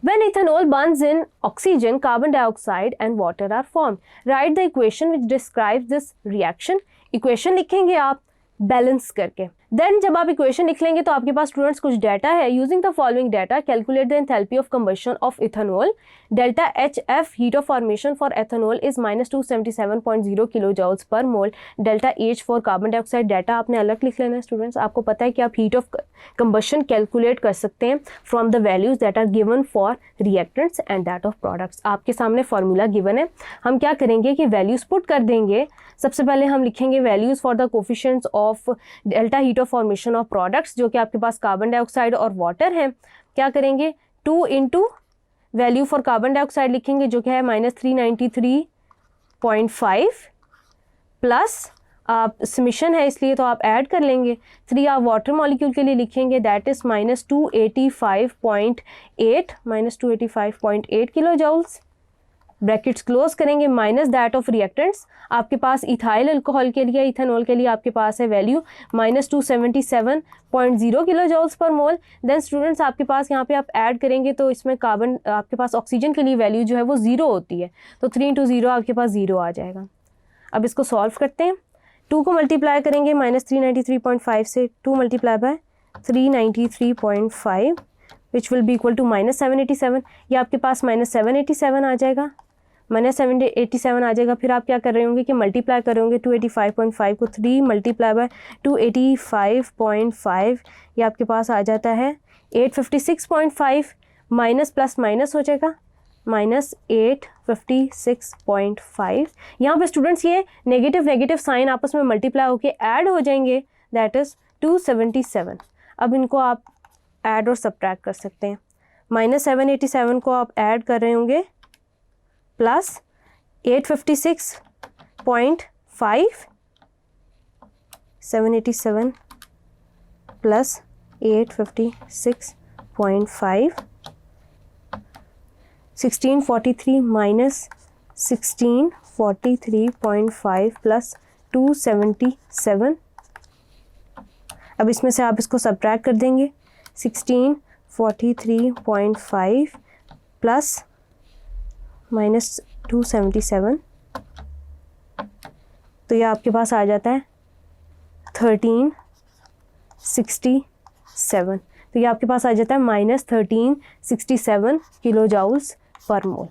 When ethanol burns in oxygen, carbon dioxide and water are formed. Write the equation which describes this reaction. Equation लिखेंगे आप balance करके. Then जब आप equation लिख लेंगे तो आपके पास स्टूडेंट्स कुछ डाटा है. Using the following data calculate the enthalpy of combustion of ethanol. Delta HF heat of formation for ethanol is -277.0 kilo joules per mole. Delta H for carbon dioxide. Data आपने अलग लिख लेना है students. आपको पता है कि आप हीट ऑफ कंबशन कैलकुलेट कर सकते हैं from the values that are given for reactants and that of products. आपके सामने फॉर्मूला गिवन है. हम क्या करेंगे कि वैल्यूज पुट कर देंगे. सबसे पहले हम लिखेंगे values for the coefficients of delta heat of formation of products, जो कि आपके पास कार्बन डाइऑक्साइड और वाटर है. क्या करेंगे 2 into value for carbon dioxide लिखेंगे जो कि है -393.5 प्लस आप समिशन है इसलिए तो आप ऐड कर लेंगे. 3 आप वाटर मॉलिक्यूल के लिए लिखेंगे that is -285.8 kilo joules. Brackets close करेंगे. Minus that of reactants. आपके पास इथाइल अल्कोहल के लिए इथेनॉल के लिए आपके पास है वैल्यू -277.0 किलो जॉल्स पर मोल. देन स्टूडेंट्स आपके पास यहाँ पे आप ऐड करेंगे तो इसमें कार्बन आपके पास ऑक्सीजन के लिए वैल्यू जो है वो 0 होती है तो 3 × 0 आपके पास 0 आ जाएगा. अब इसको सॉल्व करते हैं. 2 को मल्टीप्लाई करेंगे -393.5 से. 2 multiply by 393.5 which will be equal to -787. ये आपके पास -787 आ जाएगा. -787 आ जाएगा. फिर आप क्या कर रहे होंगे कि मल्टीप्लाई कर रहे होंगे 285.5 को. 3 मल्टीप्लाई बाय 285.5 ये आपके पास आ जाता है 856.5. माइनस प्लस माइनस हो जाएगा -856.5. यहाँ पे स्टूडेंट्स ये नेगेटिव साइन आपस में मल्टीप्लाई होके ऐड हो जाएंगे दैट इज़ 277. अब इनको आप ऐड और सब्ट्रैक्ट कर सकते हैं. -787 को आप ऐड कर रहे होंगे प्लस 856.5 787 प्लस 856.5 1643 माइनस 1643.5 प्लस 277. अब इसमें से आप इसको सब्ट्रैक्ट कर देंगे. 1643.5 प्लस -277 तो ये आपके पास आ जाता है 1367. तो ये आपके पास आ जाता है -1367 किलो जॉल्स पर मोल.